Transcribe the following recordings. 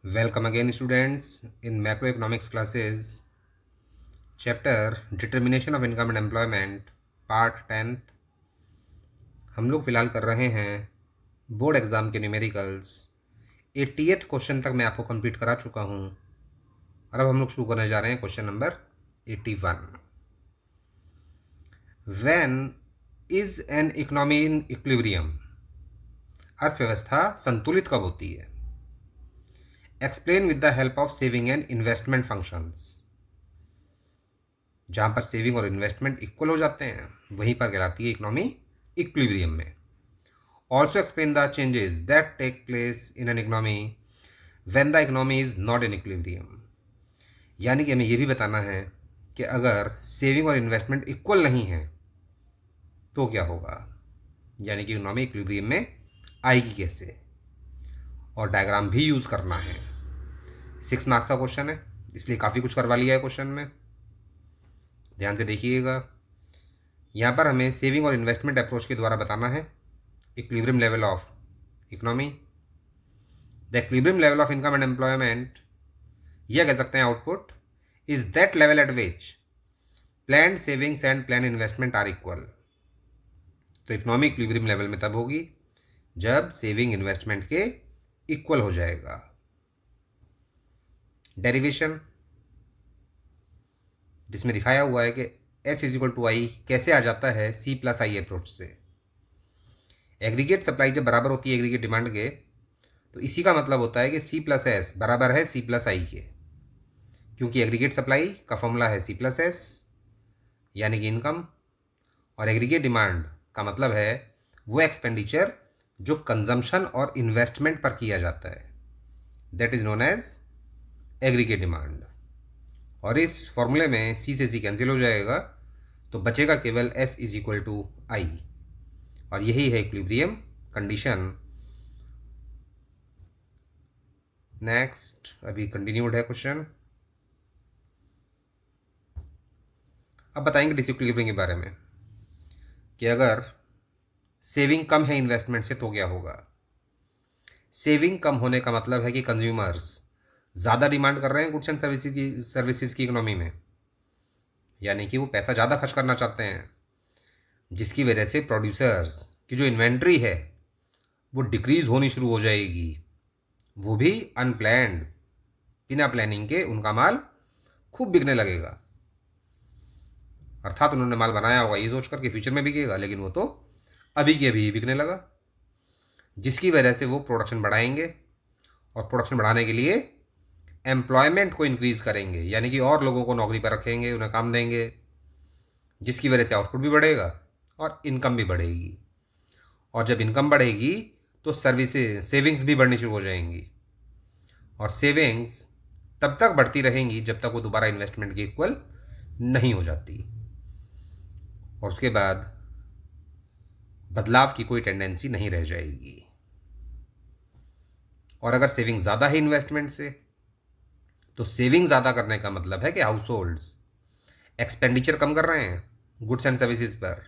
Welcome again, students, in macroeconomics classes, chapter Determination of Income and Employment, part 10th. हम लोग फिलहाल कर रहे हैं बोर्ड एग्जाम के न्यूमेरिकल्स। 80th क्वेश्चन तक मैं आपको कंप्लीट करा चुका हूँ और अब हम लोग शुरू करने जा रहे हैं question number 81। When is an economy in equilibrium? अर्थव्यवस्था संतुलित कब होती है? Explain with the help of saving and investment functions. जहाँ पर सेविंग और इन्वेस्टमेंट इक्वल हो जाते हैं वहीं पर कहलाती है इकोनॉमी इक्विलिब्रियम में। Also explain the changes that take place in an economy when the economy is not in equilibrium. यानी कि हमें यह भी बताना है कि अगर सेविंग और इन्वेस्टमेंट इक्वल नहीं है तो क्या होगा, यानी कि इकोनॉमी इक्विलिब्रियम में आएगी कैसे, और डायग्राम भी यूज़ करना है। 6 मार्क्स का क्वेश्चन है, इसलिए काफ़ी कुछ करवा लिया है क्वेश्चन में। ध्यान से देखिएगा, यहाँ पर हमें सेविंग और इन्वेस्टमेंट अप्रोच के द्वारा बताना है equilibrium level of economy. The equilibrium level of income and employment, यह कह सकते हैं output, is that level at which planned savings and plan investment are equal. तो इकोनॉमी इक्विलिब्रियम लेवल में तब होगी जब सेविंग इन्वेस्टमेंट के इक्वल हो जाएगा। डेरिवेशन, जिसमें दिखाया हुआ है कि S इजिकल टू आई कैसे आ जाता है C प्लस आई अप्रोच से। एग्रीगेट सप्लाई जब बराबर होती है एग्रीगेट डिमांड के, तो इसी का मतलब होता है कि C प्लस एस बराबर है C प्लस आई के, क्योंकि एग्रीगेट सप्लाई का फॉर्मूला है C प्लस एस यानी कि इनकम, और एग्रीगेट डिमांड का मतलब है वो एक्सपेंडिचर जो कंजम्पशन और इन्वेस्टमेंट पर किया जाता है, that is known as aggregate demand. और इस फॉर्मूले में C से C कैंसिल हो जाएगा तो बचेगा केवल S इज इक्वल टू आई, और यही है इक्विलिब्रियम कंडीशन। नेक्स्ट, अभी कंटिन्यूड है क्वेश्चन। अब बताएंगे डिसइक्विलिब्रियम के बारे में कि अगर सेविंग कम है इन्वेस्टमेंट से तो क्या होगा। सेविंग कम होने का मतलब है कि कंज्यूमर्स ज़्यादा डिमांड कर रहे हैं गुड्स एंड सर्विसेज की इकोनॉमी में, यानी कि वो पैसा ज़्यादा खर्च करना चाहते हैं, जिसकी वजह से प्रोड्यूसर्स की जो इन्वेंट्री है वो डिक्रीज़ होनी शुरू हो जाएगी, वो भी अनप्लैंड, बिना प्लानिंग के उनका माल खूब बिकने लगेगा। अर्थात उन्होंने माल बनाया होगा ये सोच कर कि फ्यूचर में बिकेगा, लेकिन वो तो अभी के अभी बिकने लगा, जिसकी वजह से वो प्रोडक्शन बढ़ाएंगे, और प्रोडक्शन बढ़ाने के लिए एम्प्लॉयमेंट को इंक्रीज़ करेंगे, यानी कि और लोगों को नौकरी पर रखेंगे, उन्हें काम देंगे, जिसकी वजह से आउटपुट भी बढ़ेगा और इनकम भी बढ़ेगी। और जब इनकम बढ़ेगी तो सर्विसेज सेविंग्स भी बढ़नी शुरू हो जाएंगी, और सेविंग्स तब तक बढ़ती रहेंगी जब तक वो दोबारा इन्वेस्टमेंट के इक्वल नहीं हो जाती, और उसके बाद बदलाव की कोई टेंडेंसी नहीं रह जाएगी। और अगर सेविंग ज़्यादा है इन्वेस्टमेंट से, तो सेविंग ज़्यादा करने का मतलब है कि हाउस होल्ड्स एक्सपेंडिचर कम कर रहे हैं गुड्स एंड सर्विसेज पर,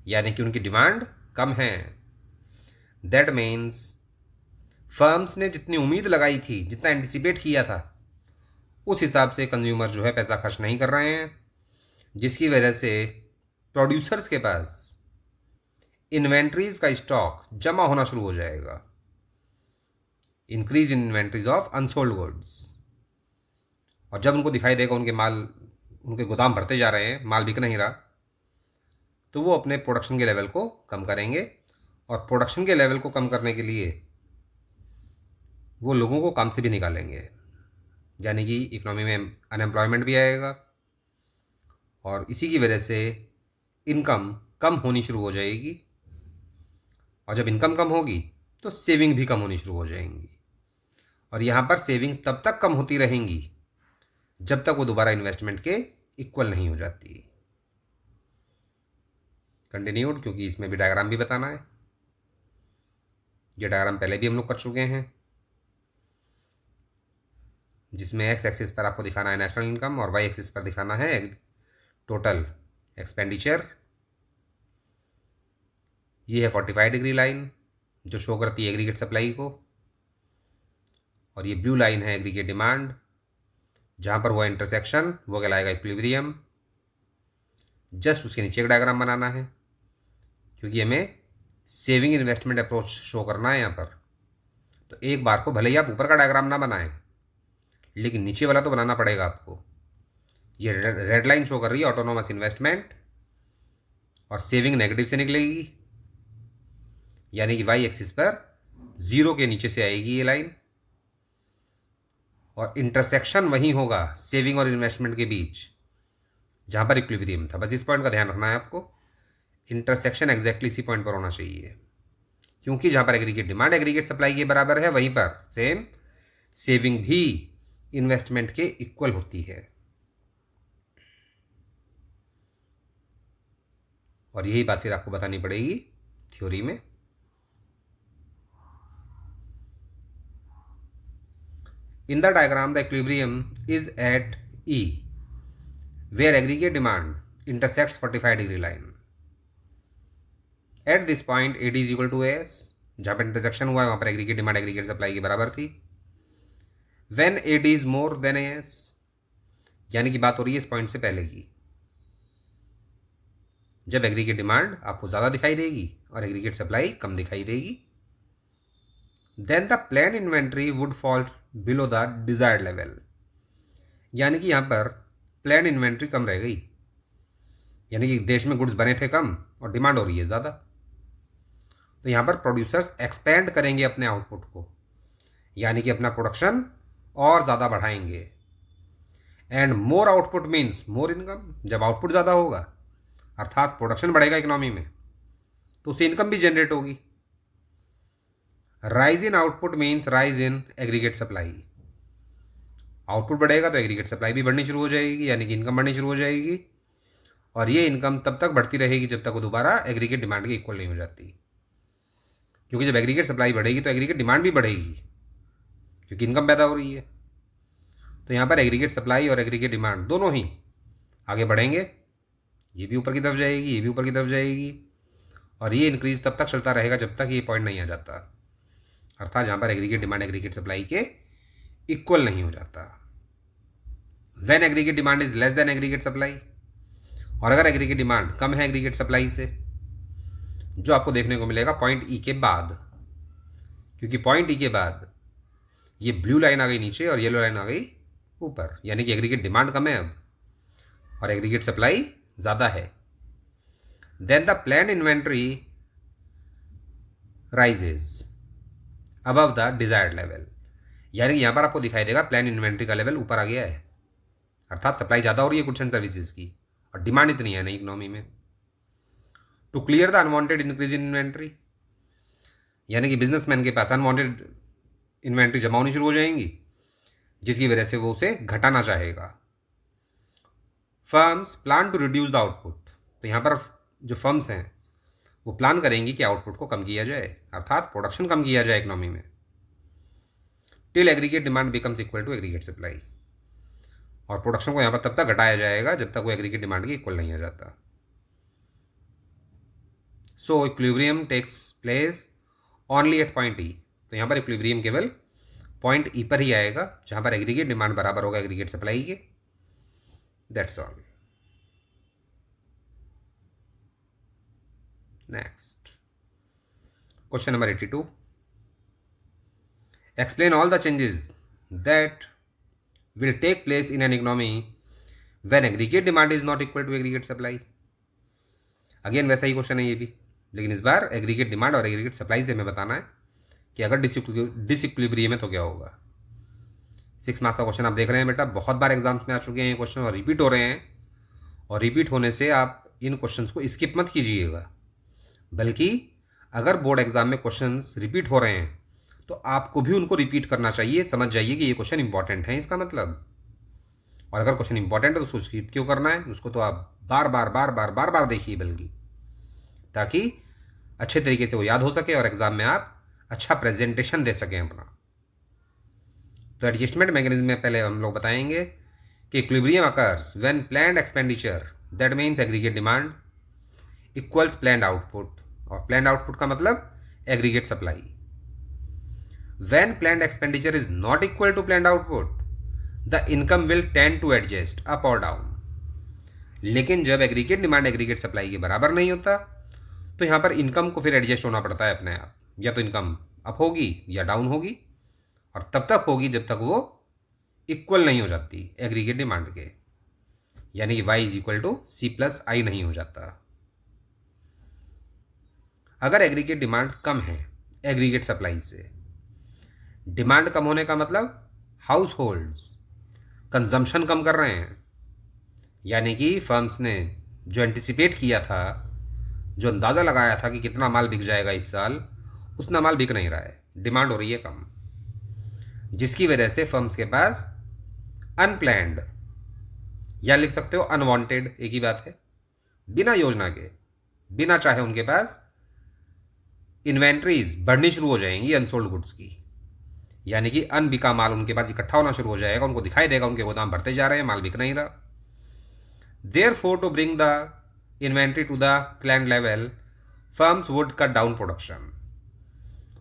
यानी कि उनकी डिमांड कम है। दैट मीन्स फर्म्स ने जितनी उम्मीद लगाई थी, जितना एंटिसिपेट किया था, उस हिसाब से कंज्यूमर जो है पैसा खर्च नहीं कर रहे हैं, जिसकी वजह से प्रोड्यूसर्स के पास इन्वेंट्रीज का स्टॉक जमा होना शुरू हो जाएगा, increase in inventories of unsold goods. और जब उनको दिखाई देगा उनके गोदाम भरते जा रहे हैं, माल बिक नहीं रहा, तो वो अपने प्रोडक्शन के लेवल को कम करेंगे, और प्रोडक्शन के लेवल को कम करने के लिए वो लोगों को काम से भी निकालेंगे, यानी कि इकोनॉमी में अनएम्प्लॉयमेंट भी आएगा, और इसी की वजह से इनकम कम होनी शुरू हो जाएगी, और जब इनकम कम होगी तो सेविंग भी कम होनी शुरू हो जाएंगी, और यहाँ पर सेविंग तब तक कम होती रहेंगी जब तक वो दोबारा इन्वेस्टमेंट के इक्वल नहीं हो जाती। कंटिन्यूड, क्योंकि इसमें भी डायग्राम भी बताना है। ये डायग्राम पहले भी हम लोग कर चुके हैं, जिसमें एक्स एक्सिस पर आपको दिखाना है नेशनल इनकम और वाई एक्सिस पर दिखाना है टोटल एक्सपेंडिचर। ये है 45 डिग्री लाइन जो शो करती है एग्रीगेट सप्लाई को, और ये ब्लू लाइन है एग्रीगेट डिमांड, जहाँ पर हुआ इंटरसेक्शन वो कहलाएगा इक्विलिब्रियम। जस्ट उसके नीचे का डायग्राम बनाना है, क्योंकि हमें सेविंग इन्वेस्टमेंट अप्रोच शो करना है यहाँ पर। तो एक बार को भले ही आप ऊपर का डायग्राम ना बनाएं, लेकिन नीचे वाला तो बनाना पड़ेगा आपको। ये रेड लाइन शो कर रही है ऑटोनोमस इन्वेस्टमेंट, और सेविंग नेगेटिव से निकलेगी, यानी कि वाई एक्सिस पर 0 के नीचे से आएगी ये लाइन, और इंटरसेक्शन वहीं होगा सेविंग और इन्वेस्टमेंट के बीच जहाँ पर इक्विलिब्रियम था। बस इस पॉइंट का ध्यान रखना है आपको, इंटरसेक्शन एग्जैक्टली इसी पॉइंट पर होना चाहिए, क्योंकि जहाँ पर एग्रीगेट डिमांड एग्रीगेट सप्लाई के बराबर है, वहीं पर सेम सेविंग भी इन्वेस्टमेंट के इक्वल होती है। और यही बात फिर आपको बतानी पड़ेगी थ्योरी में। In the diagram, the equilibrium is at E, where aggregate demand intersects 45-degree line. At this point, AD is equal to AS, जहाँ पर इंटरसेक्शन हुआ है वहाँ पर एग्रीगेट डिमांड एग्रीगेट सप्लाई की बराबर थी। When AD is more than AS, यानी कि बात हो रही है इस पॉइंट से पहले की, जब एग्रीगेट डिमांड आपको ज़्यादा दिखाई देगी और एग्रीगेट सप्लाई कम दिखाई देगी, then the plan inventory would fall below the desired level, यानी कि यहाँ पर प्लान इन्वेंट्री कम रह गई, यानी कि देश में गुड्स बने थे कम और डिमांड हो रही है ज़्यादा। तो यहाँ पर प्रोड्यूसर्स एक्सपेंड करेंगे अपने आउटपुट को, यानी कि अपना प्रोडक्शन और ज़्यादा बढ़ाएंगे। And more output means more income, जब आउटपुट ज़्यादा होगा अर्थात प्रोडक्शन बढ़ेगा इकोनॉमी में, तो उससे इनकम भी जनरेट होगी। Rise in output means rise in aggregate supply, output बढ़ेगा तो एग्रीगेट सप्लाई भी बढ़नी शुरू हो जाएगी, यानी कि इनकम बढ़नी शुरू हो जाएगी, और ये इनकम तब तक बढ़ती रहेगी जब तक वो दोबारा एग्रीगेट डिमांड के इक्वल नहीं हो जाती, क्योंकि जब एग्रीगेट सप्लाई बढ़ेगी तो एग्रीगेट डिमांड भी बढ़ेगी, क्योंकि इनकम पैदा हो रही है। तो यहाँ पर एग्रीगेट सप्लाई और एग्रीगेट डिमांड दोनों ही आगे बढ़ेंगे, ये भी ऊपर की तरफ जाएगी, ये भी ऊपर की तरफ जाएगी, और ये इंक्रीज तब तक चलता रहेगा जब तक ये पॉइंट नहीं आ जाता, अर्थात जहाँ पर एग्रीगेट डिमांड एग्रीगेट सप्लाई के इक्वल नहीं हो जाता। When aggregate demand is less than aggregate supply, और अगर एग्रीगेट डिमांड कम है एग्रीगेट सप्लाई से, जो आपको देखने को मिलेगा पॉइंट ई के बाद, क्योंकि पॉइंट ई के बाद ये ब्लू लाइन आ गई नीचे और येलो लाइन आ गई ऊपर, यानी कि एग्रीगेट डिमांड कम है अब और एग्रीगेट सप्लाई ज़्यादा है। Then the plan inventory rises above the desired level, यानी कि यहाँ पर आपको दिखाई देगा प्लान इन्वेंट्री का लेवल ऊपर आ गया है, अर्थात सप्लाई ज़्यादा हो रही है गुड्स एंड सर्विसेज की और डिमांड इतनी है नहीं इकोनॉमी में। To clear the unwanted increase in inventory, यानी कि बिजनेसमैन के पास अनवांटेड इन्वेंट्री जमा होनी शुरू हो जाएंगी, जिसकी वजह से वो उसे घटाना चाहेगा। Firms plan to reduce the output, तो यहाँ पर जो फर्म्स हैं वो प्लान करेंगी कि आउटपुट को कम किया जाए, अर्थात प्रोडक्शन कम किया जाए इकोनॉमी में, till aggregate demand becomes equal to aggregate supply, और प्रोडक्शन को यहाँ पर तब तक घटाया जाएगा जब तक वो एग्रीगेट डिमांड के इक्वल नहीं आ जाता। So equilibrium takes place only at point E, तो यहाँ पर इक्विलिब्रियम केवल पॉइंट ई पर ही आएगा जहाँ पर एग्रीगेट डिमांड बराबर होगा एग्रीगेट सप्लाई के। That's all. Next question number 82, explain all the changes that will take place in an economy when aggregate demand is not equal to aggregate supply। Again वैसा ही question है ये भी, लेकिन इस बार aggregate demand और aggregate supply से हमें बताना है कि अगर डिसइक्विलिब्रियम है तो क्या होगा। 6 मार्क्स का क्वेश्चन आप देख रहे हैं बेटा, बहुत बार एग्जाम्स में आ चुके हैं ये क्वेश्चन और रिपीट हो रहे हैं, और रिपीट होने से आप इन क्वेश्चंस को स्किप मत कीजिएगा, बल्कि अगर बोर्ड एग्जाम में क्वेश्चंस रिपीट हो रहे हैं तो आपको भी उनको रिपीट करना चाहिए, समझ जाइए कि ये क्वेश्चन इंपॉर्टेंट है इसका मतलब। और अगर क्वेश्चन इंपॉर्टेंट है तो उसको स्किप क्यों करना है, उसको तो आप बार बार देखिए, बल्कि ताकि अच्छे तरीके से वो याद हो सके और एग्जाम में आप अच्छा प्रेजेंटेशन दे सकें अपना। तो एडजस्टमेंट मैकेनिज्म में पहले हम लोग बताएंगे कि equilibrium occurs when planned expenditure, that means aggregate demand, equals planned output, और प्लान्ड आउटपुट का मतलब aggregate supply. When planned expenditure is not equal to planned output, the income will tend to adjust up or down. लेकिन जब aggregate demand aggregate supply के बराबर नहीं होता तो यहाँ पर इनकम को फिर एडजस्ट होना पड़ता है अपने आप, या तो इनकम अप होगी या डाउन होगी, और तब तक होगी जब तक वो इक्वल नहीं हो जाती एग्रीगेट डिमांड के, यानी कि y is equal to C plus I नहीं हो जाता। अगर एग्रीगेट डिमांड कम है एग्रीगेट सप्लाई से, डिमांड कम होने का मतलब हाउस होल्ड्स कंजम्पशन कम कर रहे हैं, यानी कि फर्म्स ने जो एंटिसिपेट किया था, जो अंदाज़ा लगाया था कि कितना माल बिक जाएगा इस साल, उतना माल बिक नहीं रहा है, डिमांड हो रही है कम, जिसकी वजह से फर्म्स के पास अनप्लैंड या लिख सकते हो अनवांटेड, एक ही बात है, बिना योजना के, बिना चाहे उनके पास इन्वेंट्रीज बढ़नी शुरू हो जाएंगी अनसोल्ड गुड्स की, यानी कि अनबिका माल उनके पास इकट्ठा होना शुरू हो जाएगा, उनको दिखाई देगा उनके गोदाम बढ़ते जा रहे हैं, माल बिक नहीं रहा। Therefore, to bring the inventory to the planned level, firms would cut down production.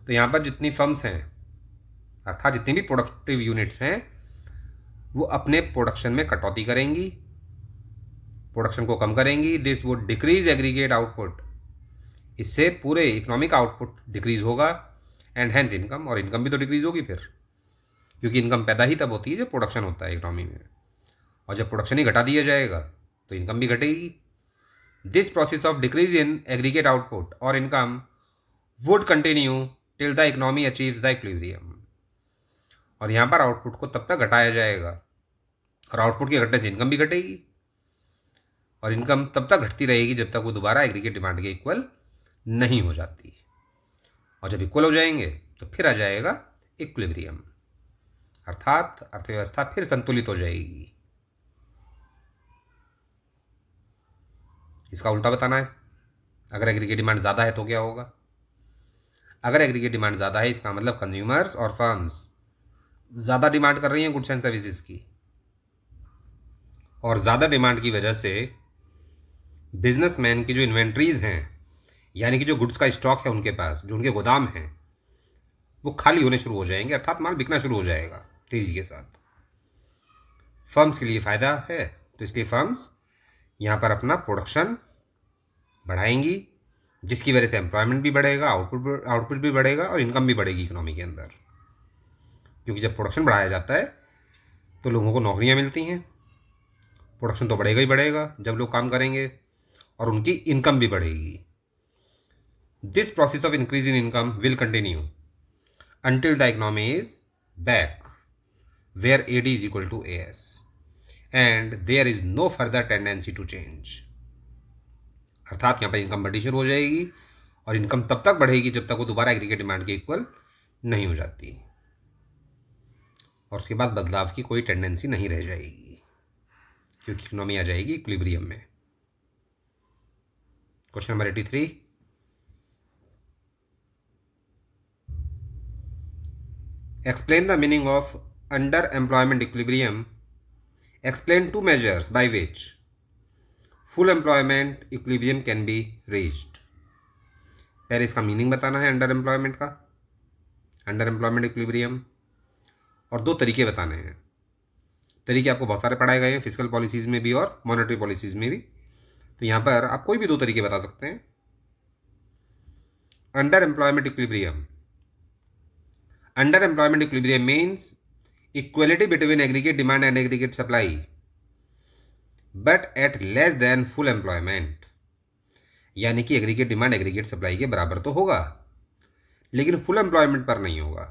तो यहाँ पर जितनी फर्म्स हैं अर्थात जितनी भी प्रोडक्टिव यूनिट्स हैं वो अपने प्रोडक्शन में कटौती करेंगी, प्रोडक्शन को कम करेंगी। This would decrease aggregate output, इससे पूरे इकोनॉमिक आउटपुट डिक्रीज होगा, एंड हैंस इनकम, और इनकम भी तो डिक्रीज होगी फिर, क्योंकि इनकम पैदा ही तब होती है जब प्रोडक्शन होता है इकोनॉमी में, और जब प्रोडक्शन ही घटा दिया जाएगा तो इनकम भी घटेगी। This process of decrease in aggregate output और income would continue till the economy achieves the equilibrium, और यहाँ पर आउटपुट को तब तक घटाया जाएगा, और आउटपुट के घटने से इनकम भी घटेगी, और इनकम तब तक घटती रहेगी जब तक वो दोबारा एग्रीगेट डिमांड के इक्वल नहीं हो जाती, और जब इक्वल हो जाएंगे तो फिर आ जाएगा इक्विलिब्रियम, अर्थात अर्थव्यवस्था फिर संतुलित हो जाएगी। इसका उल्टा बताना है, अगर एग्रीगेट डिमांड ज़्यादा है तो क्या होगा? अगर एग्रीगेट डिमांड ज़्यादा है इसका मतलब कंज्यूमर्स और फर्म्स ज़्यादा डिमांड कर रही हैं गुड्स एंड सर्विसेज की, और ज़्यादा डिमांड की वजह से बिजनेसमैन की जो इन्वेंट्रीज हैं, यानी कि जो गुड्स का स्टॉक है उनके पास, जो उनके गोदाम हैं, वो खाली होने शुरू हो जाएंगे, अर्थात माल बिकना शुरू हो जाएगा तेज़ी के साथ। फर्म्स के लिए फ़ायदा है, तो इसलिए फर्म्स यहाँ पर अपना प्रोडक्शन बढ़ाएंगी, जिसकी वजह से एम्प्लॉयमेंट भी बढ़ेगा, आउटपुट भी बढ़ेगा, और इनकम भी बढ़ेगी इकोनॉमी के अंदर, क्योंकि जब प्रोडक्शन बढ़ाया जाता है तो लोगों को नौकरियाँ मिलती हैं, प्रोडक्शन तो बढ़ेगा ही बढ़ेगा जब लोग काम करेंगे, और उनकी इनकम भी बढ़ेगी। This process of increase in income will continue until the economy is back where AD is equal to AS and there is no further tendency to change, अर्थात यहाँ पर इनकम बढ़नी शुरू हो जाएगी, और इनकम तब तक बढ़ेगी जब तक वो दोबारा एग्रीगेट डिमांड के इक्वल नहीं हो जाती, और उसके बाद बदलाव की कोई टेंडेंसी नहीं रह जाएगी, क्योंकि इकोनॉमी आ जाएगी इक्विलिब्रियम में। Question number 83, explain the meaning of underemployment equilibrium. Explain two measures by which full employment equilibrium can be reached. पहले इसका मीनिंग बताना है अंडर एम्प्लॉयमेंट का, अंडर एम्प्लॉयमेंट इक्विलिब्रियम, और दो तरीके बताने हैं। तरीके आपको बहुत सारे पढ़ाए गए हैं फिजिकल पॉलिसीज़ में भी और मॉनेटरी पॉलिसीज़ में भी, तो यहाँ पर आप कोई भी दो तरीके बता सकते हैं। Under employment equilibrium, underemployment equilibrium means equality between aggregate demand and aggregate supply but at less than full employment, यानी कि एग्रीगेट डिमांड एग्रीगेट सप्लाई के बराबर तो होगा लेकिन फुल एम्प्लॉयमेंट पर नहीं होगा,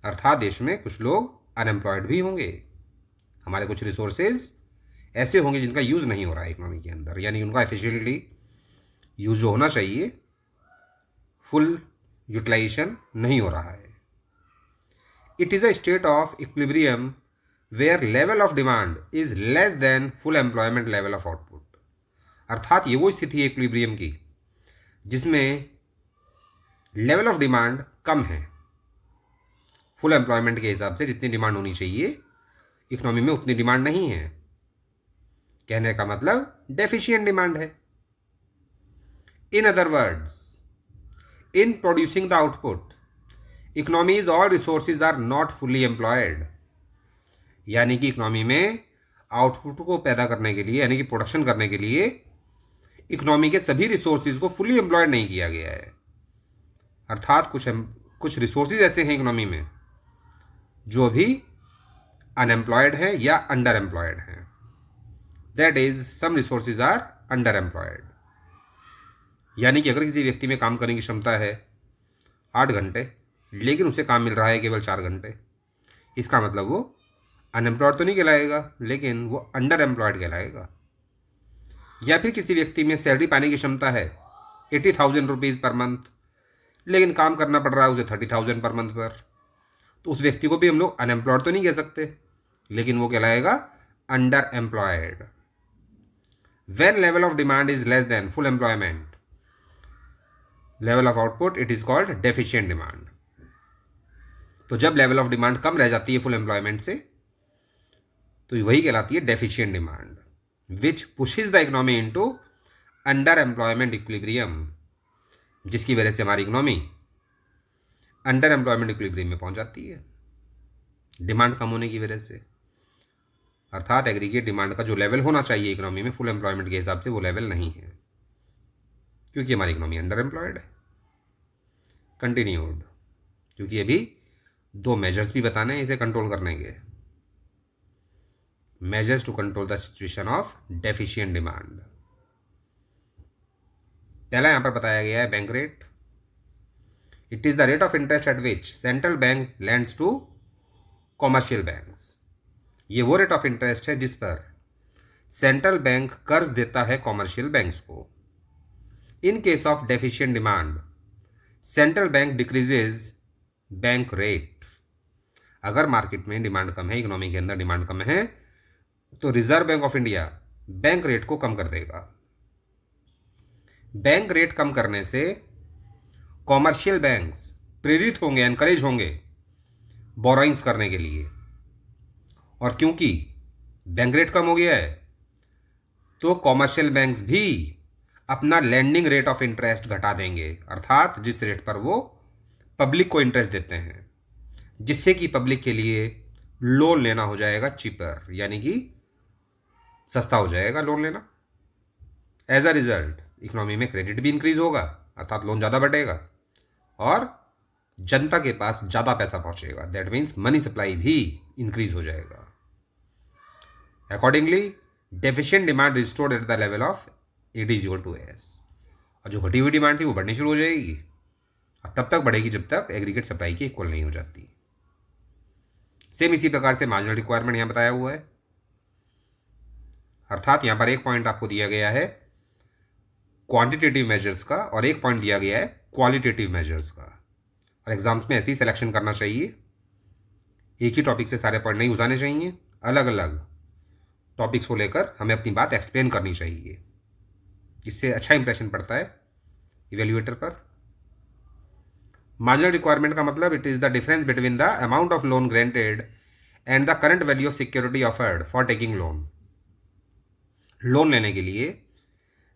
अर्थात देश में कुछ लोग अनएम्प्लॉयड भी होंगे, हमारे कुछ रिसोर्सेज ऐसे होंगे जिनका यूज़ नहीं हो रहा है इकोनॉमी के अंदर, यानी उनका एफिशिएंटली यूज जो होना चाहिए फुल यूटिलाइजेशन नहीं हो रहा है। It is a state of equilibrium where level of demand is less than full employment level of output, अर्थात ये वो स्थिति है इक्विलिब्रियम की जिसमें लेवल ऑफ डिमांड कम है, फुल एम्प्लॉयमेंट के हिसाब से जितनी डिमांड होनी चाहिए इकोनॉमी में उतनी डिमांड नहीं है, कहने का मतलब डेफिशिएंट डिमांड है। In other words, in producing the output, economies all resources are not fully employed, यानी कि इकोनॉमी में आउटपुट को पैदा करने के लिए, यानी कि प्रोडक्शन करने के लिए इकोनॉमी के सभी रिसोर्सेज को फुल्ली एम्प्लॉयड नहीं किया गया है। अर्थात कुछ रिसोर्सेज ऐसे हैं इकोनॉमी में जो अभी अनएम्प्लॉयड हैं या अंडर एम्प्लॉयड हैं। That is some resources are under employed, यानी कि अगर किसी व्यक्ति में काम करने की क्षमता है 8 घंटे, लेकिन उसे काम मिल रहा है केवल 4 घंटे, इसका मतलब वो अनएम्प्लॉयड तो नहीं कहलाएगा, लेकिन वो अंडर एम्प्लॉयड कहलाएगा। या फिर किसी व्यक्ति में सैलरी पाने की क्षमता है 80,000 रुपीज़ पर मंथ, लेकिन काम करना पड़ रहा है उसे 30,000 पर मंथ पर, तो उस व्यक्ति को भी हम लोग अनएम्प्लॉयड तो नहीं कह सकते, लेकिन वो कहलाएगा under employed. When level of demand is less than full employment level of output, it is called deficient demand. तो जब लेवल ऑफ डिमांड कम रह जाती है फुल एम्प्लॉयमेंट से, तो वही कहलाती है deficient demand, which pushes the economy into under employment equilibrium, जिसकी वजह से हमारी इकोनॉमी अंडर एम्प्लॉयमेंट इक्विलिब्रियम में पहुंच जाती है, डिमांड कम होने की वजह से। अर्थात एग्रीगेट डिमांड का जो लेवल होना चाहिए इकोनॉमी में फुल एम्प्लॉयमेंट के हिसाब से वो लेवल नहीं है, क्योंकि हमारी इकोनॉमी अंडर एम्प्लॉयड है। कंटिन्यूड, क्योंकि अभी 2 मेजर्स भी बताने हैं इसे कंट्रोल करने के। Measures to control the situation of deficient demand. पहला यहां पर बताया गया है bank rate. It is the rate of interest at which central bank lends to commercial banks. ये वो रेट ऑफ इंटरेस्ट है जिस पर सेंट्रल बैंक कर्ज देता है कॉमर्शियल बैंक्स को। In case of deficient demand central bank decreases bank rate. अगर मार्केट में डिमांड कम है, इकोनॉमी के अंदर डिमांड कम है, तो reserve bank of India bank rate को कम कर देगा। बैंक रेट कम करने से कॉमर्शियल बैंक्स प्रेरित होंगे, एनकरेज होंगे बोरोइंग्स करने के लिए, और क्योंकि बैंक रेट कम हो गया है तो कॉमर्शियल बैंक्स भी अपना लैंडिंग रेट ऑफ इंटरेस्ट घटा देंगे, अर्थात जिस रेट पर वो पब्लिक को इंटरेस्ट देते हैं, जिससे कि पब्लिक के लिए लोन लेना हो जाएगा चीपर, यानी कि सस्ता हो जाएगा लोन लेना। एज अ रिजल्ट इकोनॉमी में क्रेडिट भी इंक्रीज होगा, अर्थात लोन ज़्यादा बढ़ेगा और जनता के पास ज़्यादा पैसा पहुंचेगा। दैट मीन्स मनी सप्लाई भी इंक्रीज हो जाएगा। Accordingly deficient demand restored at the level of AD = S, और जो घटी हुई डिमांड थी वो बढ़नी शुरू हो जाएगी, और तब तक बढ़ेगी जब तक एग्रीगेट सप्लाई की इक्वल नहीं हो जाती। सेम इसी प्रकार से मार्जिनल रिक्वायरमेंट यहाँ बताया हुआ है, अर्थात यहाँ पर एक पॉइंट आपको दिया गया है क्वांटिटेटिव मेजर्स का और एक पॉइंट दिया गया है क्वालिटेटिव मेजर्स का, और एग्जाम्स में ऐसे ही सिलेक्शन करना चाहिए। एक ही टॉपिक से सारे पॉइंट नहीं उठाने चाहिए, अलग अलग टॉपिक्स को लेकर हमें अपनी बात एक्सप्लेन करनी चाहिए, इससे अच्छा इंप्रेशन पड़ता है इवेल्युएटर पर। मार्जिनल रिक्वायरमेंट का मतलब it is the difference between the amount of loan granted and the current value of security offered for taking loan. Loan लेने के लिए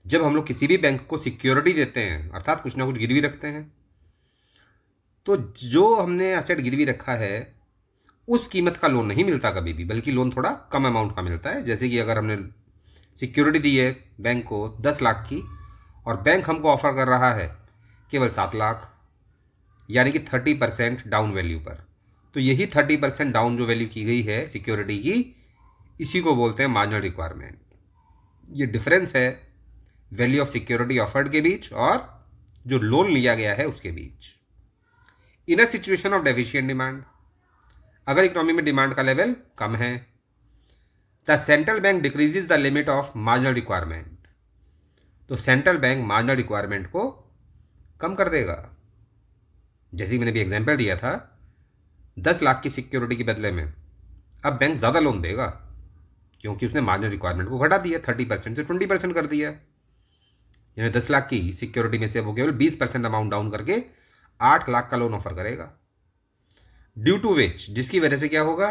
जब हम लोग किसी भी बैंक को सिक्योरिटी देते हैं, अर्थात कुछ ना कुछ गिरवी रखते हैं, तो जो हमने एसेट गिरवी रखा है उस कीमत का लोन नहीं मिलता कभी भी, बल्कि लोन थोड़ा कम अमाउंट का मिलता है। जैसे कि अगर हमने सिक्योरिटी दी है बैंक को 10 लाख की, और बैंक हमको ऑफर कर रहा है केवल 7 लाख, यानी कि 30% डाउन वैल्यू पर, तो यही 30% डाउन जो वैल्यू की गई है सिक्योरिटी की, इसी को बोलते हैं मार्जिनल रिक्वायरमेंट। ये डिफरेंस है वैल्यू ऑफ सिक्योरिटी ऑफर्ड के बीच और जो लोन लिया गया है उसके बीच। In a situation of deficient demand, अगर इकोनॉमी में डिमांड का लेवल कम है, the central bank decreases the limit of marginal requirement, तो सेंट्रल बैंक मार्जिनल रिक्वायरमेंट को कम कर देगा। जैसे मैंने भी एग्जांपल दिया था, 10 लाख की सिक्योरिटी के बदले में अब बैंक ज़्यादा लोन देगा, क्योंकि उसने मार्जिनल रिक्वायरमेंट को घटा दिया, 30% से 20% कर दिया। यानी 10 लाख की सिक्योरिटी में से वो केवल 20% अमाउंट डाउन करके 8 लाख का लोन ऑफर करेगा। ड्यू टू विच, जिसकी वजह से क्या होगा,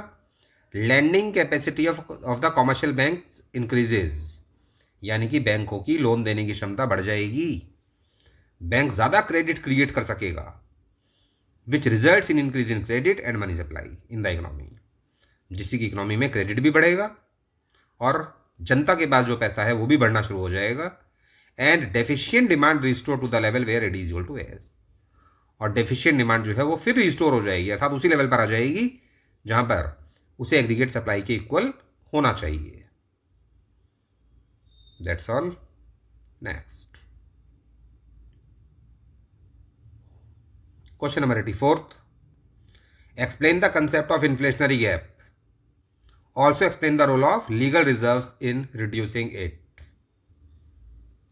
lending capacity of the commercial bank increases, यानी कि बैंकों की लोन देने की क्षमता बढ़ जाएगी, बैंक ज़्यादा क्रेडिट क्रिएट कर सकेगा, which results in increase in credit and money supply in the economy, जिससे कि इकोनॉमी में क्रेडिट भी बढ़ेगा और जनता के पास जो पैसा है वो भी बढ़ना शुरू हो जाएगा, and deficient demand restore to the level where it is equal to S, और डेफिशिएंट डिमांड जो है वो फिर रिस्टोर हो जाएगी, अर्थात उसी लेवल पर आ जाएगी जहां पर उसे एग्रीगेट सप्लाई के इक्वल होना चाहिए. That's all. Next question number 84th. Explain the concept of inflationary gap. Also explain the role of legal reserves in reducing it.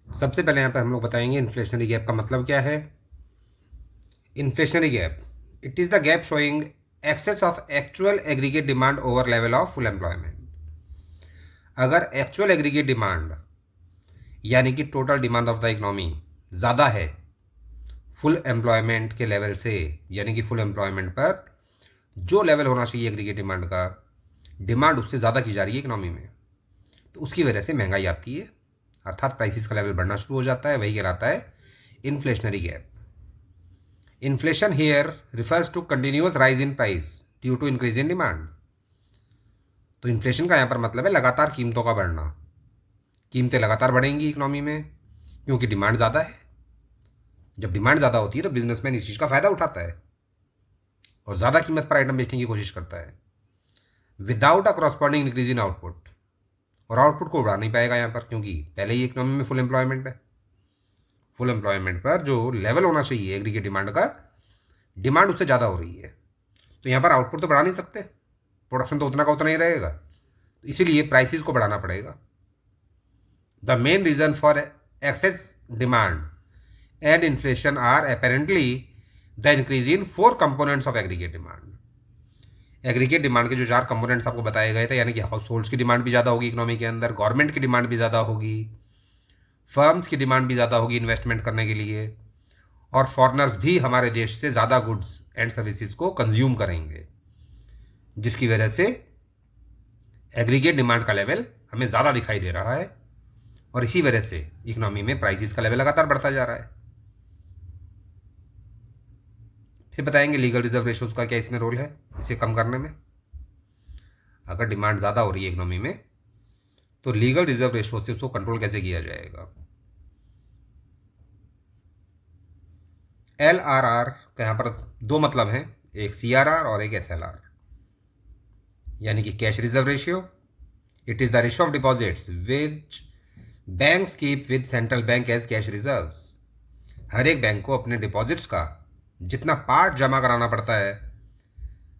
सबसे पहले यहां पर हम लोग बताएंगे इन्फ्लेशनरी गैप का मतलब क्या है. Inflationary gap, it is the gap showing excess of actual aggregate demand over level of full employment. अगर एक्चुअल एग्रीगेट डिमांड यानी कि total demand of the economy ज़्यादा है फुल एम्प्लॉयमेंट के लेवल से, यानी कि फुल एम्प्लॉयमेंट पर जो लेवल होना चाहिए एग्रीगेट डिमांड का, डिमांड उससे ज़्यादा की जा रही है इकोनॉमी में, तो उसकी वजह से महंगाई आती है, अर्थात प्राइसेस का लेवल बढ़ना शुरू हो जाता है. वही कहलाता है inflationary gap. Inflation here refers to continuous rise in price due to increase in demand. तो इन्फ्लेशन का यहाँ पर मतलब है लगातार कीमतों का बढ़ना. कीमतें लगातार बढ़ेंगी इकोनॉमी में क्योंकि डिमांड ज़्यादा है. जब डिमांड ज़्यादा होती है तो बिजनेसमैन इस चीज़ का फ़ायदा उठाता है और ज़्यादा कीमत पर आइटम बेचने की कोशिश करता है without a corresponding increase in output. और आउटपुट को बढ़ा नहीं पाएगा यहाँ पर क्योंकि पहले ही इकोनॉमी में फुल एम्प्लॉयमेंट है. फुल एम्प्लॉयमेंट पर जो लेवल होना चाहिए एग्रीगेट डिमांड का, डिमांड उससे ज़्यादा हो रही है, तो यहाँ पर आउटपुट तो बढ़ा नहीं सकते, प्रोडक्शन तो उतना का उतना ही रहेगा, तो इसीलिए प्राइसेस को बढ़ाना पड़ेगा. The main reason for excess demand and inflation are apparently the increase in 4 components of aggregate demand. Aggregate demand के जो 4 कंपोनेंट्स आपको बताए गए थे, यानी कि हाउस होल्ड्स की डिमांड भी ज़्यादा होगी इकोनॉमी के अंदर, गवर्नमेंट की डिमांड भी ज़्यादा होगी, फर्म्स की डिमांड भी ज़्यादा होगी इन्वेस्टमेंट करने के लिए, और फॉरेनर्स भी हमारे देश से ज़्यादा गुड्स एंड सर्विसेज को कंज्यूम करेंगे, जिसकी वजह से एग्रीगेट डिमांड का लेवल हमें ज़्यादा दिखाई दे रहा है और इसी वजह से इकोनॉमी में प्राइसेस का लेवल लगातार बढ़ता जा रहा है. फिर बताएंगे लीगल रिजर्व रेशोज का क्या इसमें रोल है इसे कम करने में. अगर डिमांड ज़्यादा हो रही है इकोनॉमी में तो लीगल रिजर्व रेशो से उसको कंट्रोल कैसे किया जाएगा. LRR का यहाँ पर 2 मतलब हैं, एक CRR और एक SLR, यानी कि cash reserve ratio. It is the ratio of deposits which banks keep with central bank as cash reserves. हर एक बैंक को अपने डिपॉजिट्स का जितना पार्ट जमा कराना पड़ता है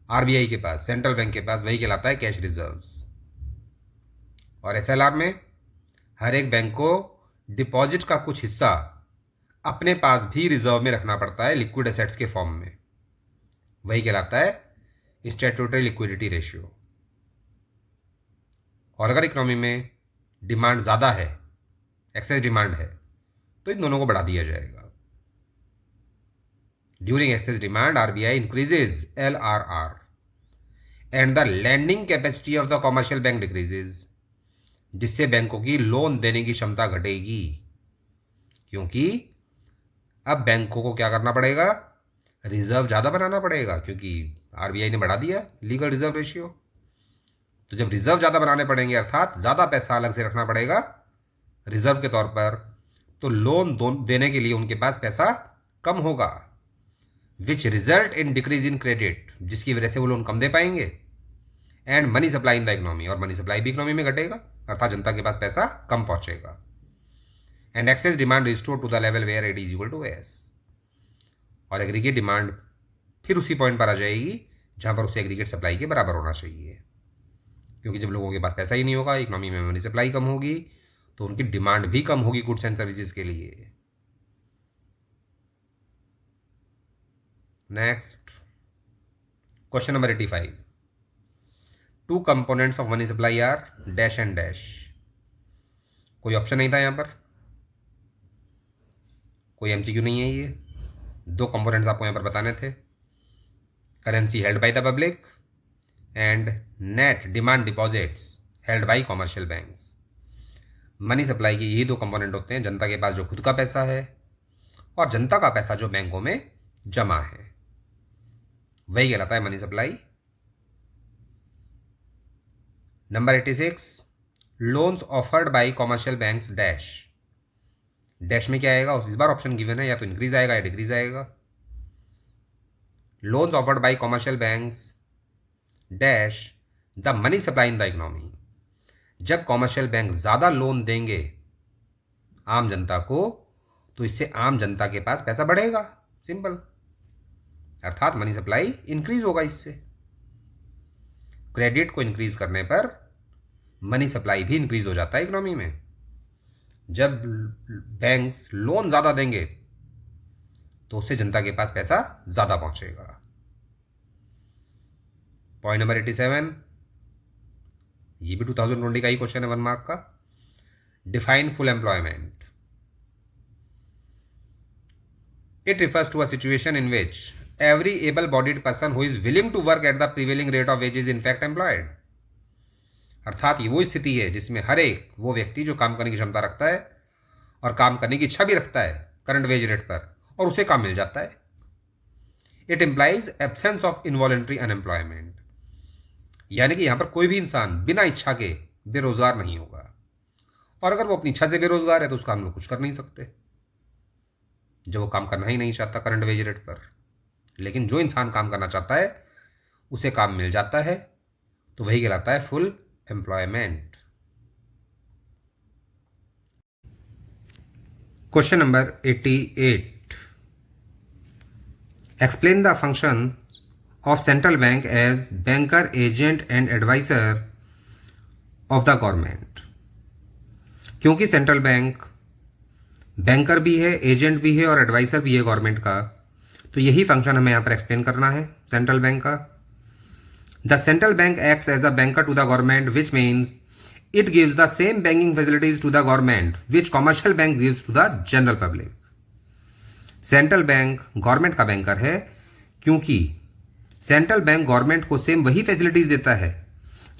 RBI के पास, सेंट्रल बैंक के पास, वही कहलाता है कैश रिजर्व्स. और SLR में हर एक बैंक को डिपॉजिट का कुछ हिस्सा अपने पास भी रिजर्व में रखना पड़ता है लिक्विड एसेट्स के फॉर्म में, वही कहलाता है स्टैट्यूटरी लिक्विडिटी रेशियो. और अगर इकोनॉमी में डिमांड ज़्यादा है, एक्सेस डिमांड है, तो इन दोनों को बढ़ा दिया जाएगा. During excess demand RBI increases LRR and the lending capacity of the commercial bank decreases, जिससे बैंकों की लोन देने की क्षमता घटेगी, क्योंकि अब बैंकों को क्या करना पड़ेगा, रिजर्व ज़्यादा बनाना पड़ेगा, क्योंकि RBI ने बढ़ा दिया लीगल रिजर्व रेशियो. तो जब रिजर्व ज़्यादा बनाने पड़ेंगे, अर्थात ज़्यादा पैसा अलग से रखना पड़ेगा रिजर्व के तौर पर, तो लोन देने के लिए उनके पास पैसा कम होगा, which result in decrease in credit, जिसकी वजह से वो लोन कम दे पाएंगे, and money supply in the economy, और मनी सप्लाई भी इकोनॉमी में घटेगा, अर्थात जनता के पास पैसा कम पहुंचेगा. And excess demand restore to the level where it is equal to S, और एग्रीगेट डिमांड फिर उसी पॉइंट पर आ जाएगी जहां पर उसे एग्रीगेट सप्लाई के बराबर होना चाहिए, क्योंकि जब लोगों के पास पैसा ही नहीं होगा, इकोनॉमी में मनी सप्लाई कम होगी, तो उनकी डिमांड भी कम होगी गुड्स एंड सर्विसेज के लिए. Next question number 85. 2 components of money supply are dash and dash. कोई ऑप्शन नहीं था यहाँ पर, कोई MCQ नहीं है. ये 2 कंपोनेंट्स आपको यहाँ पर बताने थे. Currency held by the public and net demand deposits held by commercial banks. Money supply के यही 2 कंपोनेंट होते हैं, जनता के पास जो खुद का पैसा है और जनता का पैसा जो बैंकों में जमा है. वही कहलाता है money supply. Number 86, loans offered by commercial banks dash. Dash में क्या आएगा, इस बार ऑप्शन गिवन है, या तो इंक्रीज आएगा या डिक्रीज आएगा। Loans offered by commercial banks dash the money supply in the economy. जब कॉमर्शियल बैंक ज़्यादा लोन देंगे आम जनता को, तो इससे आम जनता के पास पैसा बढ़ेगा, सिंपल, अर्थात मनी सप्लाई इंक्रीज होगा इससे। क्रेडिट को इंक्रीज करने पर मनी सप्लाई भी इंक्रीज हो जाता है इकोनॉमी में। जब बैंक्स लोन ज़्यादा देंगे तो उससे जनता के पास पैसा ज़्यादा पहुंचेगा। पॉइंट नंबर 87, ये भी 2020 का ही क्वेश्चन है, 1 मार्क का। Define full employment. It refers to a situation in which every able-bodied person who is willing to work at the prevailing rate of wage is in fact employed। अर्थात ये वो स्थिति है जिसमें हर एक वो व्यक्ति जो काम करने की क्षमता रखता है और काम करने की इच्छा भी रखता है करंट वेज रेट पर, और उसे काम मिल जाता है। It implies absence of involuntary unemployment, यानी कि यहां पर कोई भी इंसान बिना इच्छा के बेरोजगार नहीं होगा, और अगर वो अपनी इच्छा से बेरोजगार है तो उसका हम लोग कुछ कर नहीं सकते, जब वो काम करना ही नहीं चाहता करंट वेज रेट पर। लेकिन जो इंसान काम करना चाहता है उसे काम मिल जाता है, तो वही कहलाता है full employment. Question number 88, explain the function of central bank as banker, agent and advisor of the government. क्योंकि सेंट्रल बैंक बैंकर भी है, एजेंट भी है और एडवाइजर भी है गवर्नमेंट का, तो यही फंक्शन हमें यहाँ पर एक्सप्लेन करना है सेंट्रल बैंक का। The central bank acts as a banker to the government, which means it gives the same banking facilities to the government which commercial bank gives to the general public. Central bank government का banker है क्योंकि central bank government को same वही facilities देता है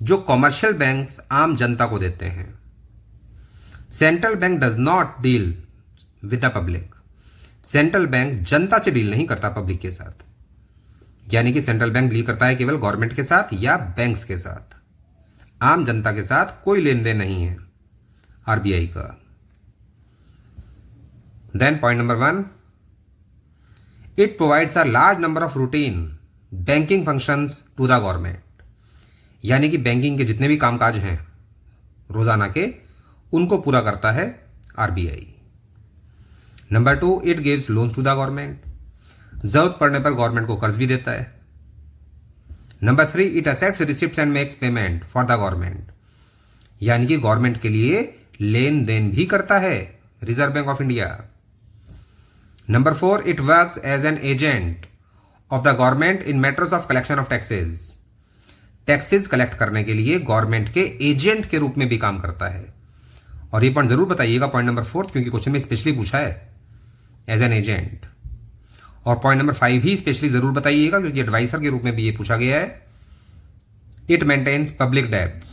जो commercial banks आम जनता को देते हैं। Central bank does not deal with the public. Central bank जनता से डील नहीं करता पब्लिक के साथ, यानी कि सेंट्रल बैंक डील करता है केवल गवर्नमेंट के साथ या बैंक्स के साथ, आम जनता के साथ कोई लेन देन नहीं है आरबीआई का। Then point number 1, it provides a large number of routine banking functions to the government, यानी कि बैंकिंग के जितने भी कामकाज हैं रोजाना के, उनको पूरा करता है RBI. Number 2, it gives loans to the government, जरूरत पड़ने पर गवर्नमेंट को कर्ज भी देता है। Number 3, it accepts receipts and makes payment for the government, यानी कि गवर्नमेंट के लिए लेन देन भी करता है reserve bank of India. Number 4, it works as an agent of the government in matters of collection of taxes. Taxes collect करने के लिए गवर्नमेंट के एजेंट के रूप में भी काम करता है। और ये पॉइंट जरूर बताइएगा, पॉइंट नंबर 4, क्योंकि क्वेश्चन में स्पेशली पूछा है एज एन एजेंट। और पॉइंट नंबर 5 भी स्पेशली जरूर बताइएगा क्योंकि एडवाइजर के रूप में भी ये पूछा गया है। इट मेंटेन्स पब्लिक डेब्ट्स,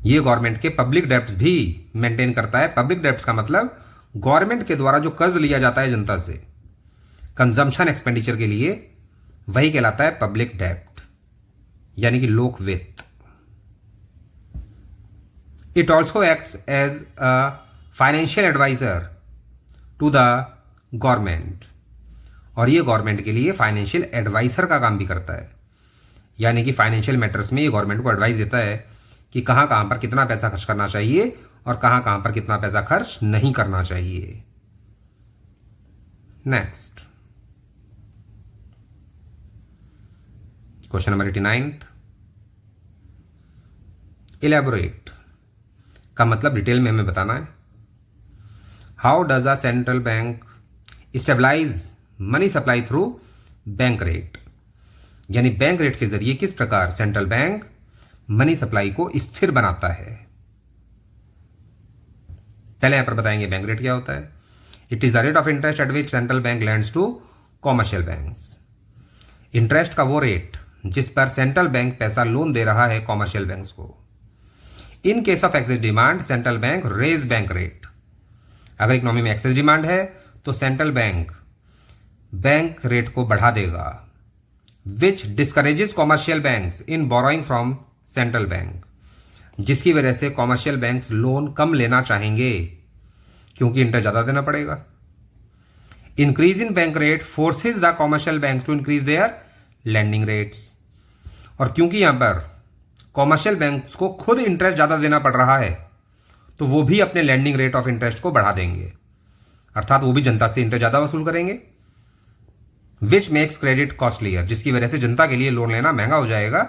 ये गवर्नमेंट के पब्लिक डेब्ट्स भी मेंटेन करता है। पब्लिक डेब्ट्स का मतलब गवर्नमेंट के द्वारा जो कर्ज लिया जाता है जनता से कंजम्पशन एक्सपेंडिचर के लिए, वही कहलाता है पब्लिक डेब्ट, यानी कि लोक वित्त। It also acts as a financial advisor to the government, और ये गवर्नमेंट के लिए फाइनेंशियल एडवाइजर का काम भी करता है, यानी कि फाइनेंशियल मैटर्स में ये गवर्नमेंट को एडवाइस देता है कि कहां कहां पर कितना पैसा खर्च करना चाहिए और कहां कहां पर कितना पैसा खर्च नहीं करना चाहिए। नेक्स्ट क्वेश्चन नंबर 89, इलेबोरेट का मतलब डिटेल में हमें बताना है। How does a central bank stabilise money supply through bank rate, यानी बैंक रेट के जरिए किस प्रकार सेंट्रल बैंक मनी सप्लाई को स्थिर बनाता है। पहले यहां पर बताएंगे बैंक रेट क्या होता है। It is the rate of interest at which central bank lends to commercial banks. Interest का वो रेट जिस पर सेंट्रल बैंक पैसा लोन दे रहा है कॉमर्शियल बैंक्स को। In case of excess demand central bank raise bank rate. अगर इकोनॉमी में एक्सेस डिमांड है तो सेंट्रल बैंक बैंक रेट को बढ़ा देगा। Which discourages commercial banks in borrowing from central bank, जिसकी वजह से कॉमर्शियल बैंक्स लोन कम लेना चाहेंगे क्योंकि इंटरेस्ट ज़्यादा देना पड़ेगा। Increase in bank rate forces the commercial bank to increase their lending rates, और क्योंकि यहां पर कॉमर्शियल बैंक्स को खुद इंटरेस्ट ज़्यादा देना पड़ रहा है तो वो भी अपने लैंडिंग रेट ऑफ इंटरेस्ट को बढ़ा देंगे, अर्थात वो भी जनता से इंटरेस्ट ज़्यादा वसूल करेंगे। विच मेक्स क्रेडिट कॉस्टलियर, जिसकी वजह से जनता के लिए लोन लेना महंगा हो जाएगा।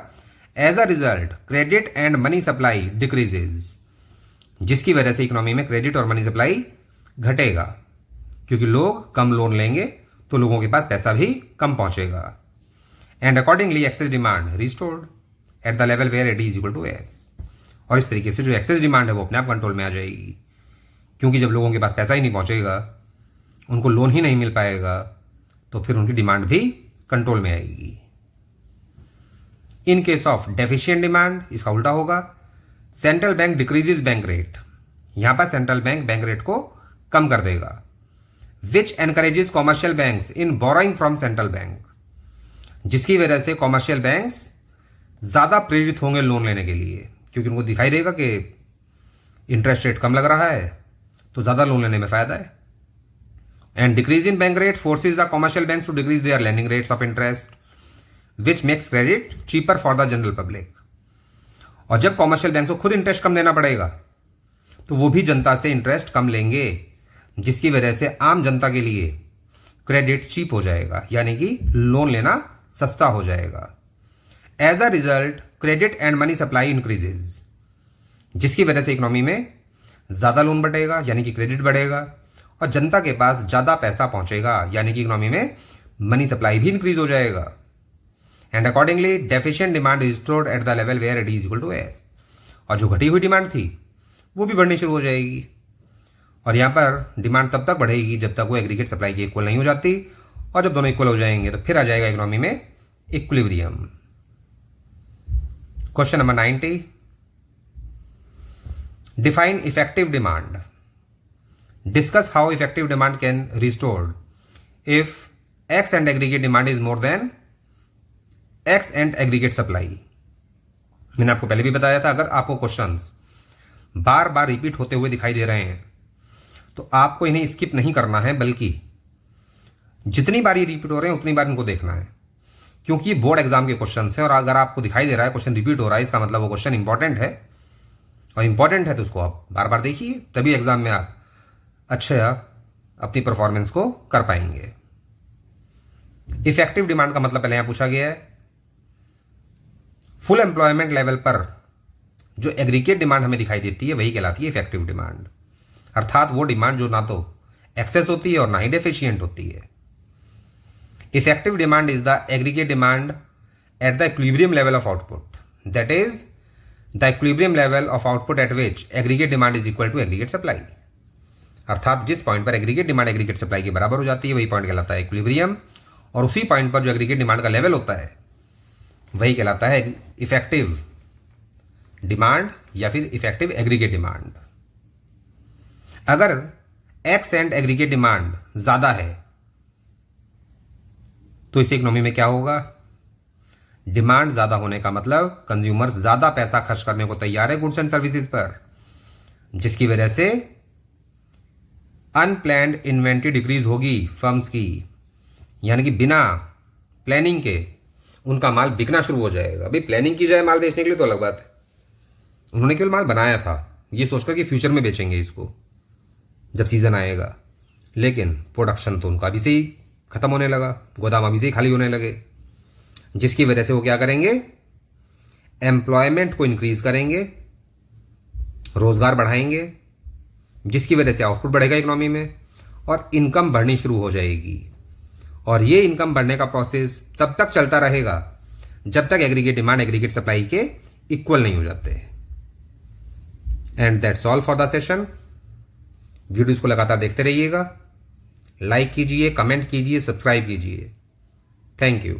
As a result credit and money supply decreases, जिसकी वजह से इकोनॉमी में क्रेडिट और मनी सप्लाई घटेगा, क्योंकि लोग कम लोन लेंगे तो लोगों के पास पैसा भी कम पहुंचेगा। And accordingly excess demand restored at the level where it is equal to S, और इस तरीके से जो एक्सेस डिमांड है वो अपने आप कंट्रोल में आ जाएगी, क्योंकि जब लोगों के पास पैसा ही नहीं पहुंचेगा, उनको लोन ही नहीं मिल पाएगा, तो फिर उनकी डिमांड भी कंट्रोल में आएगी। इन केस ऑफ डेफिशिएंट डिमांड इसका उल्टा होगा। Central bank decreases bank rate, यहां पर सेंट्रल बैंक बैंक रेट को कम कर देगा। Which encourages commercial banks in borrowing from central bank, जिसकी वजह से कॉमर्शियल बैंक्स ज्यादा प्रेरित होंगे लोन लेने के लिए, क्योंकि उनको दिखाई देगा कि इंटरेस्ट रेट कम लग रहा है तो ज्यादा लोन लेने में फायदा है। And decrease in bank rate forces the commercial banks to decrease their lending rates of interest which makes credit cheaper for the general public, और जब कॉमर्शियल बैंक को खुद इंटरेस्ट कम देना पड़ेगा तो वो भी जनता से इंटरेस्ट कम लेंगे, जिसकी वजह से आम जनता के लिए क्रेडिट चीप हो जाएगा, यानी कि लोन लेना सस्ता हो जाएगा। As a result credit and money supply increases, जिसकी वजह से इकोनॉमी में ज्यादा लोन बढ़ेगा, यानी कि क्रेडिट बढ़ेगा, और जनता के पास ज्यादा पैसा पहुंचेगा, यानी कि इकोनॉमी में मनी सप्लाई भी इंक्रीज हो जाएगा। And accordingly deficient demand restored at the level where it is equal to S, और जो घटी हुई डिमांड थी वो भी बढ़नी शुरू हो जाएगी, और यहां पर डिमांड तब तक बढ़ेगी जब तक वो एग्रीगेट सप्लाई की इक्वल नहीं हो जाती, और जब दोनों इक्वल हो जाएंगे तो फिर आ जाएगा इकोनॉमी में equilibrium. Question number 90, define effective demand. Discuss how effective demand can restored if x and aggregate demand is more than x and aggregate supply. मैंने आपको पहले भी बताया था, अगर आपको क्वेश्चंस बार बार रिपीट होते हुए दिखाई दे रहे हैं तो आपको इन्हें स्किप नहीं करना है, बल्कि जितनी बार ये रिपीट हो रहे हैं उतनी बार इनको देखना है, क्योंकि ये बोर्ड एग्जाम के क्वेश्चन हैं, और अगर आपको दिखाई दे रहा है क्वेश्चन रिपीट हो रहा है, इसका मतलब वो क्वेश्चन इंपॉर्टेंट है, और इंपॉर्टेंट है तो उसको आप बार बार देखिए, तभी एग्जाम में आप अच्छा अपनी परफॉर्मेंस को कर पाएंगे। इफेक्टिव डिमांड का मतलब पहले यहां पूछा गया है, फुल एम्प्लॉयमेंट लेवल पर जो एग्रीगेट डिमांड हमें दिखाई देती है वही कहलाती है इफेक्टिव डिमांड, अर्थात वो डिमांड जो ना तो एक्सेस होती है और ना ही डेफिशिएंट होती है। Effective demand is the aggregate demand at the equilibrium level of output, that is the equilibrium level of output at which aggregate demand is equal to aggregate supply, अर्थात जिस पॉइंट पर aggregate demand aggregate supply के बराबर हो जाती है वही point कहलाता है इक्विलिब्रियम, और उसी पॉइंट पर जो एग्रीगेट डिमांड का लेवल होता है वही कहलाता है इफेक्टिव डिमांड या फिर इफेक्टिव एग्रीगेट डिमांड। अगर एक्स एंड एग्रीगेट डिमांड ज्यादा है तो इस इकोनॉमी में क्या होगा? डिमांड ज्यादा होने का मतलब कंज्यूमर्स ज्यादा पैसा खर्च करने को तैयार है गुड्स एंड सर्विसेज पर, जिसकी वजह से अनप्लैन्ड इन्वेंट्री डिक्रीज होगी फर्म्स की, यानी कि बिना प्लानिंग के उनका माल बिकना शुरू हो जाएगा। भाई प्लानिंग की जाए माल बेचने के लिए तो अलग बात है, उन्होंने केवल माल बनाया था ये सोचकर कि फ्यूचर में बेचेंगे इसको जब सीजन आएगा, लेकिन प्रोडक्शन तो उनका अभी से ही खत्म होने लगा, गोदाम अभी से ही खाली होने लगे, जिसकी वजह से वो क्या करेंगे? एम्प्लॉयमेंट को इंक्रीज करेंगे, रोजगार बढ़ाएंगे, जिसकी वजह से आउटपुट बढ़ेगा इकोनॉमी में और इनकम बढ़नी शुरू हो जाएगी। और ये इनकम बढ़ने का प्रोसेस तब तक चलता रहेगा जब तक एग्रीगेट डिमांड एग्रीगेट सप्लाई के इक्वल नहीं हो जाते। And that's all for the session. Videos को लगातार देखते रहिएगा, लाइक कीजिए, कमेंट कीजिए, सब्सक्राइब कीजिए। Thank you.